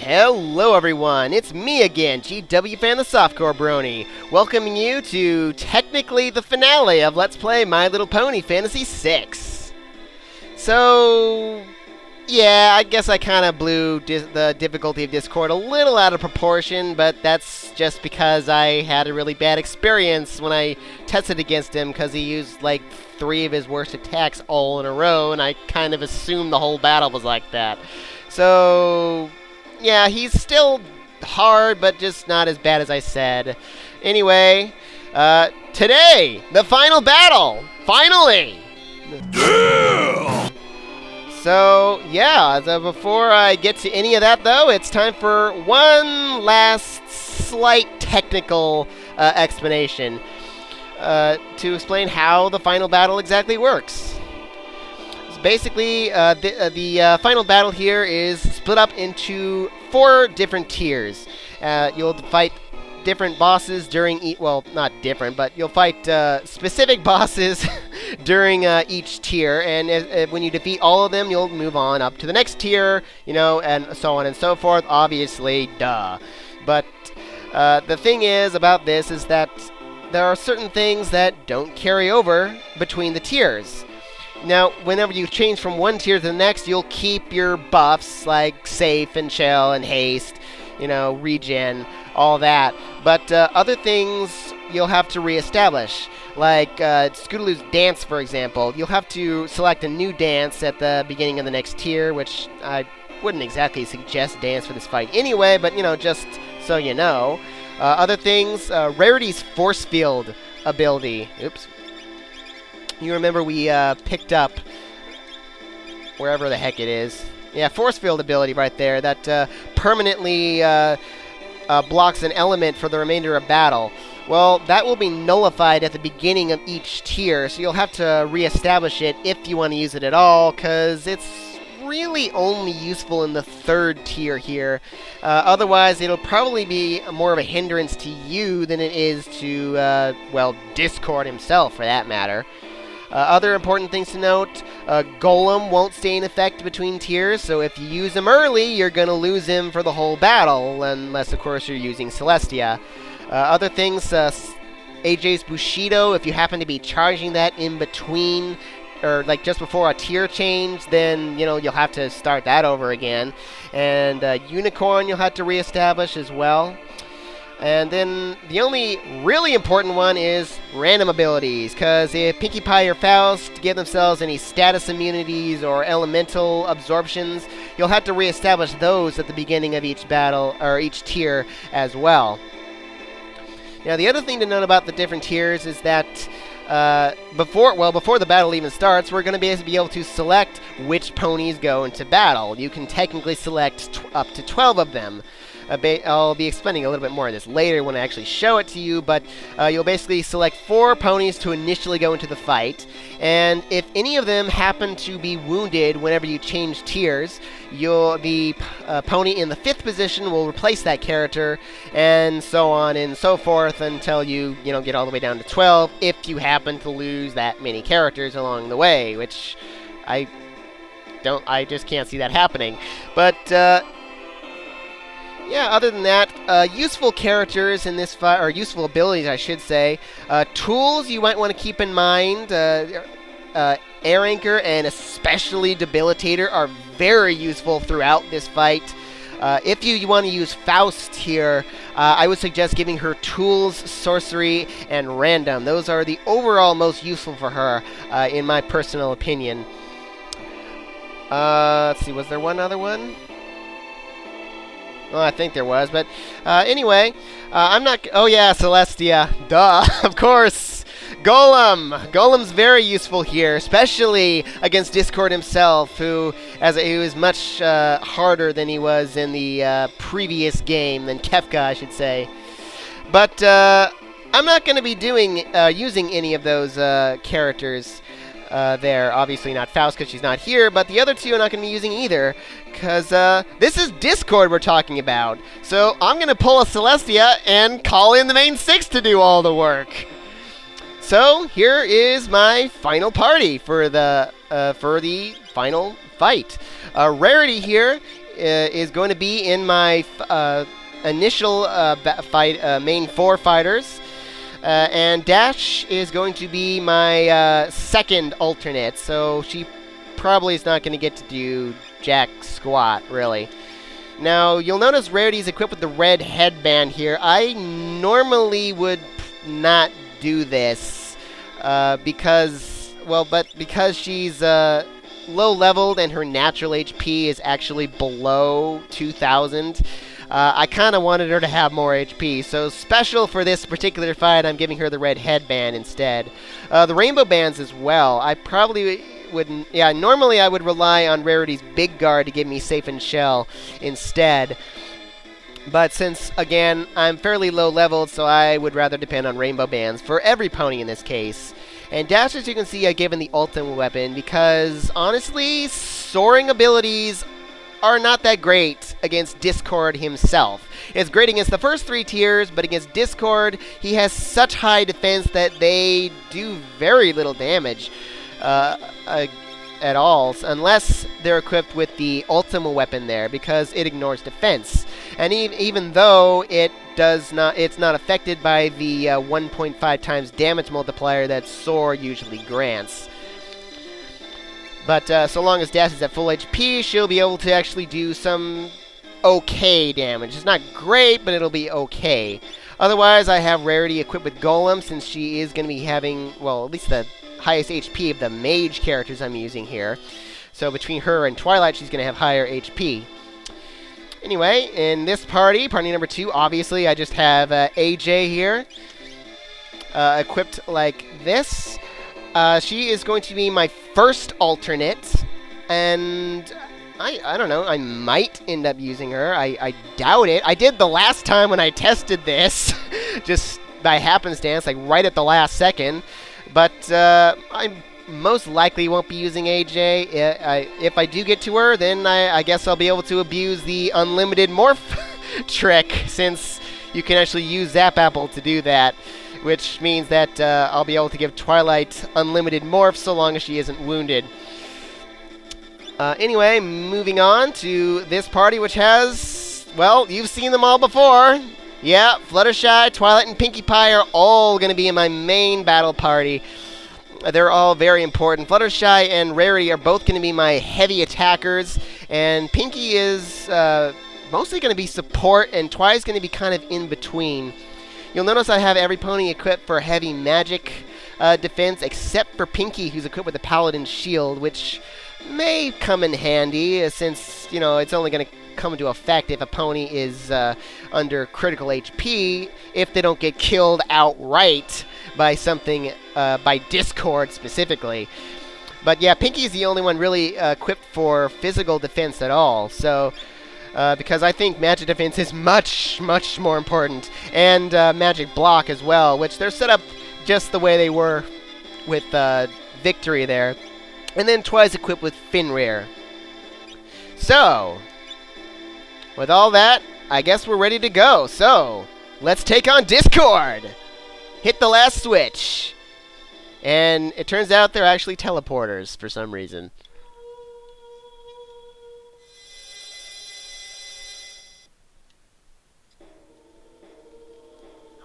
Hello everyone, it's me again, GW Fan the Softcore Brony, welcoming you to technically the finale of Let's Play My Little Pony Fantasy VI. So, yeah, I guess I kind of blew the difficulty of Discord a little out of proportion, but that's just because I had a really bad experience when I tested against him because he used like 3 of his worst attacks all in a row, and I kind of assumed the whole battle was like that. So, yeah, he's still hard, but just not as bad as I said. Anyway, today, the final battle! Finally! Yeah! So, yeah, before I get to any of that, though, it's time for one last slight technical explanation to explain how the final battle exactly works. Basically, the final battle here is split up into 4 different tiers. You'll fight different bosses during well, not different, but you'll fight specific bosses during each tier, and when you defeat all of them, you'll move on up to the next tier, you know, and so on and so forth, obviously, duh. But the thing is about this is that there are certain things that don't carry over between the tiers. Now, whenever you change from one tier to the next, you'll keep your buffs, like Safe and Chill and Haste, you know, Regen, all that. But other things you'll have to reestablish, like Scootaloo's Dance, for example. You'll have to select a new dance at the beginning of the next tier, which I wouldn't exactly suggest dance for this fight anyway, but, you know, just so you know. Other things, Rarity's Force Field ability. Oops. You remember we picked up wherever the heck it is. Yeah, Force Field ability right there that permanently blocks an element for the remainder of battle. Well, that will be nullified at the beginning of each tier, so you'll have to reestablish it if you want to use it at all, because it's really only useful in the 3rd tier here. Otherwise, it'll probably be more of a hindrance to you than it is to, well, Discord himself, for that matter. Other important things to note, Golem won't stay in effect between tiers, so if you use him early, you're going to lose him for the whole battle, unless, of course, you're using Celestia. Other things, AJ's Bushido, if you happen to be charging that in between, or like just before a tier change, then, you know, you'll have to start that over again. And Unicorn you'll have to reestablish as well. And then the only really important one is random abilities, because if Pinkie Pie or Faust give themselves any status immunities or elemental absorptions, you'll have to reestablish those at the beginning of each battle, or each tier as well. Now, the other thing to note about the different tiers is that before the battle even starts, we're going to be able to select which ponies go into battle. You can technically select up to 12 of them. I'll be explaining a little bit more of this later when I actually show it to you, but you'll basically select 4 ponies to initially go into the fight, and if any of them happen to be wounded whenever you change tiers, the pony in the 5th position will replace that character, and so on and so forth until you get all the way down to 12, if you happen to lose that many characters along the way, which I just can't see that happening. But yeah, other than that, useful characters in this fight, or useful abilities, I should say. Tools you might want to keep in mind. Air Anchor and especially Debilitator are very useful throughout this fight. If you want to use Faust here, I would suggest giving her Tools, Sorcery, and Random. Those are the overall most useful for her, in my personal opinion. Let's see, was there one other one? Well, I think there was, but anyway, I'm not... Oh yeah, Celestia. Duh, of course. Golem. Golem's very useful here, especially against Discord himself, who is much harder than he was in the previous game, than Kefka, I should say. But I'm not going to be using any of those characters there. Obviously not Faust, because she's not here, but the other 2 I'm not going to be using either, because this is Discord we're talking about. So I'm going to pull a Celestia and call in the main 6 to do all the work. So here is my final party for the final fight. Rarity here is going to be in my initial main 4 fighters. And Dash is going to be my second alternate, so she probably is not going to get to do jack squat, really. Now, you'll notice Rarity's equipped with the red headband here. I normally would not do this because she's low-leveled and her natural HP is actually below 2,000. I kind of wanted her to have more HP, so special for this particular fight, I'm giving her the red headband instead. The rainbow bands as well. I probably wouldn't... Yeah, normally I would rely on Rarity's big guard to give me safe and shell instead. But since, again, I'm fairly low-leveled, so I would rather depend on rainbow bands for every pony in this case. And Dash, as you can see, I gave him the ultimate weapon because, honestly, soaring abilities are not that great against Discord himself. It's great against the first 3 tiers, but against Discord, he has such high defense that they do very little damage at all, unless they're equipped with the ultimate weapon there, because it ignores defense. And even though it's not affected by the 1.5 times damage multiplier that Soar usually grants. But so long as Dash is at full HP, she'll be able to actually do some okay damage. It's not great, but it'll be okay. Otherwise, I have Rarity equipped with Golem, since she is going to be having, well, at least the highest HP of the mage characters I'm using here. So between her and Twilight, she's going to have higher HP. Anyway, in this party number 2, obviously, I just have AJ here, equipped like this. She is going to be my first alternate, and I don't know, I might end up using her. I doubt it. I did the last time when I tested this, just by happenstance, like right at the last second. But I most likely won't be using AJ. If I do get to her, then I guess I'll be able to abuse the unlimited morph trick, since you can actually use Zap Apple to do that. Which means that I'll be able to give Twilight unlimited morphs so long as she isn't wounded. Anyway, moving on to this party, which has, well, you've seen them all before. Yeah, Fluttershy, Twilight, and Pinkie Pie are all going to be in my main battle party. They're all very important. Fluttershy and Rarity are both going to be my heavy attackers, and Pinkie is mostly going to be support, and Twi's going to be kind of in between. You'll notice I have every pony equipped for heavy magic defense, except for Pinkie, who's equipped with the Paladin Shield, which may come in handy, since, you know, it's only going to come into effect if a pony is under critical HP, if they don't get killed outright by something, by Discord specifically. But yeah, Pinkie's the only one really equipped for physical defense at all, so... because I think magic defense is much, much more important, and magic block as well, which they're set up just the way they were with Victory there. And then Twi's equipped with Fenrir. So, with all that, I guess we're ready to go. So, let's take on Discord! Hit the last switch! And it turns out they're actually teleporters for some reason.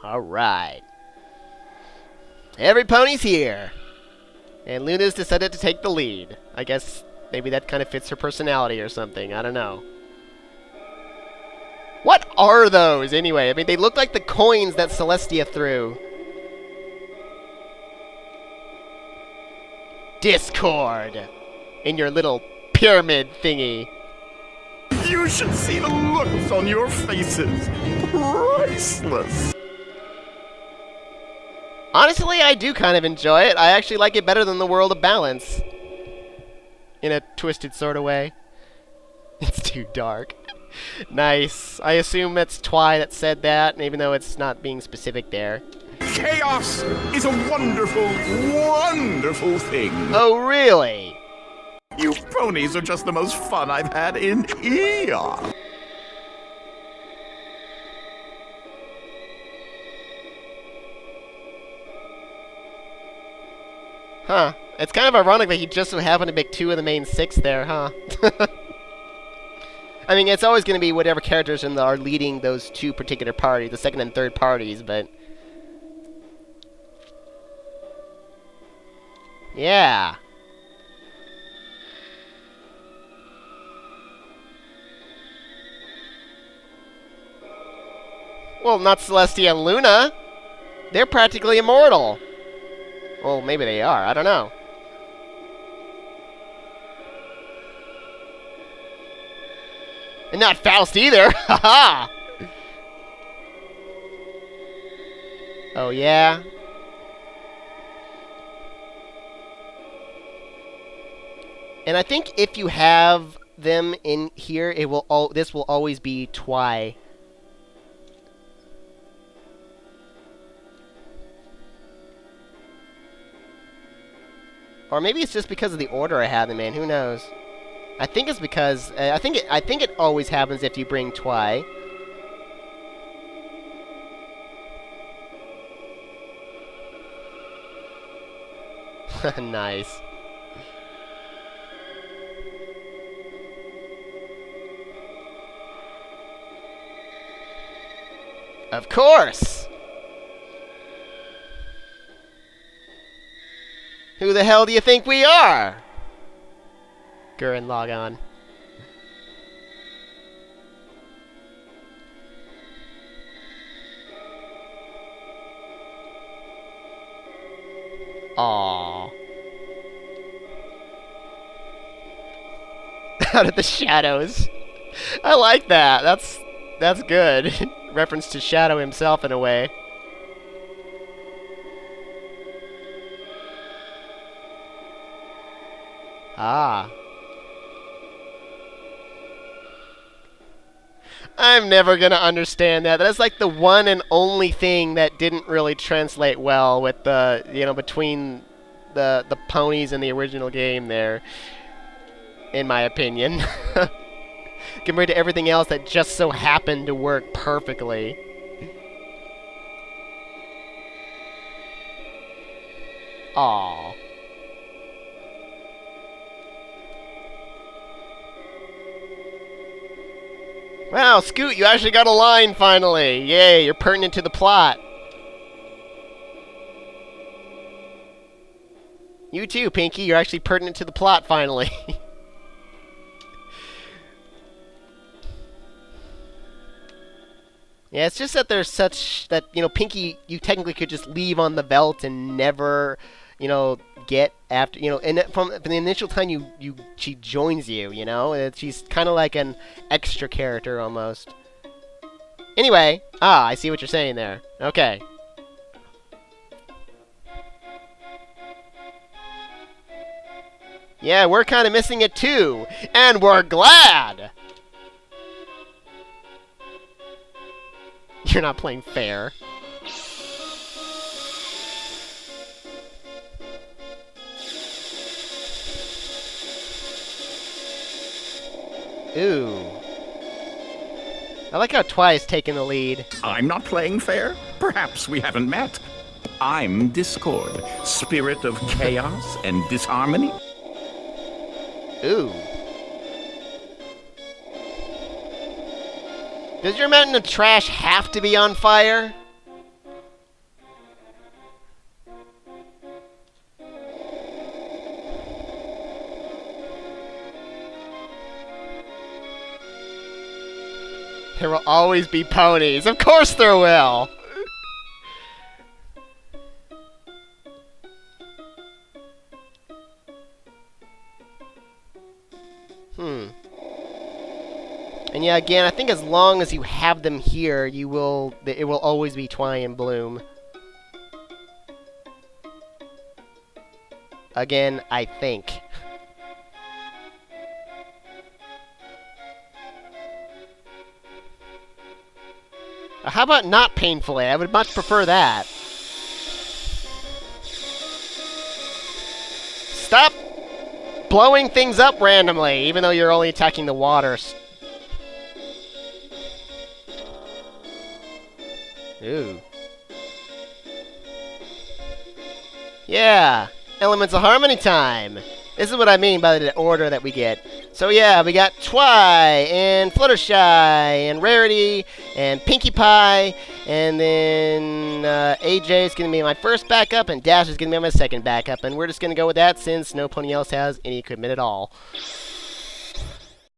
Alright. Every pony's here. And Luna's decided to take the lead. I guess maybe that kind of fits her personality or something. I don't know. What are those, anyway? I mean, they look like the coins that Celestia threw. Discord! In your little pyramid thingy. You should see the looks on your faces. Priceless. Honestly, I do kind of enjoy it. I actually like it better than the World of Balance. In a twisted sort of way. It's too dark. Nice. I assume that's Twi that said that, even though it's not being specific there. Chaos is a wonderful, wonderful thing. Oh, really? You ponies are just the most fun I've had in eons. Huh. It's kind of ironic that he just so happened to pick 2 of the main 6 there, huh? I mean, it's always going to be whatever characters are leading those two particular parties, the second and third parties, but... Yeah. Well, not Celestia and Luna. They're practically immortal. Well, maybe they are. I don't know. And not Faust either. Haha. Oh, yeah? And I think if you have them in here, this will always be Twy. Or maybe it's just because of the order I have them in. Who knows? I think it's because I think it always happens if you bring Twy. Nice. Of course! Who the hell do you think we are? Gurren Lagann. Aww. Out of the shadows. I like that. That's good. Reference to Shadow himself in a way. Ah. I'm never gonna understand that. That's like the one and only thing that didn't really translate well with the, between the ponies in the original game there, in my opinion. Compared to everything else that just so happened to work perfectly. Aww. Wow, Scoot, you actually got a line finally! Yay, you're pertinent to the plot. You too, Pinky, you're actually pertinent to the plot finally. Yeah, it's just that there's such that, Pinky, you technically could just leave on the Veldt and never, get after, and from the initial time she joins you, she's kind of like an extra character almost. Anyway, I see what you're saying there. Okay. Yeah, we're kind of missing it too, and we're glad! You're not playing fair. Ooh. I like how Twy's taking the lead. I'm not playing fair? Perhaps we haven't met. I'm Discord, spirit of chaos and disharmony. Ooh. Does your mountain of trash have to be on fire? There will always be ponies. Of course there will! And yeah, again, I think as long as you have them here, it will always be Twy and Bloom. Again, I think. How about not painfully? I would much prefer that. Stop blowing things up randomly, even though you're only attacking the water. Ooh. Yeah! Elements of Harmony time! This is what I mean by the order that we get. So yeah, we got Twy and Fluttershy and Rarity and Pinkie Pie, and then AJ is going to be my first backup, and Dash is going to be my second backup, and we're just going to go with that since no pony else has any equipment at all.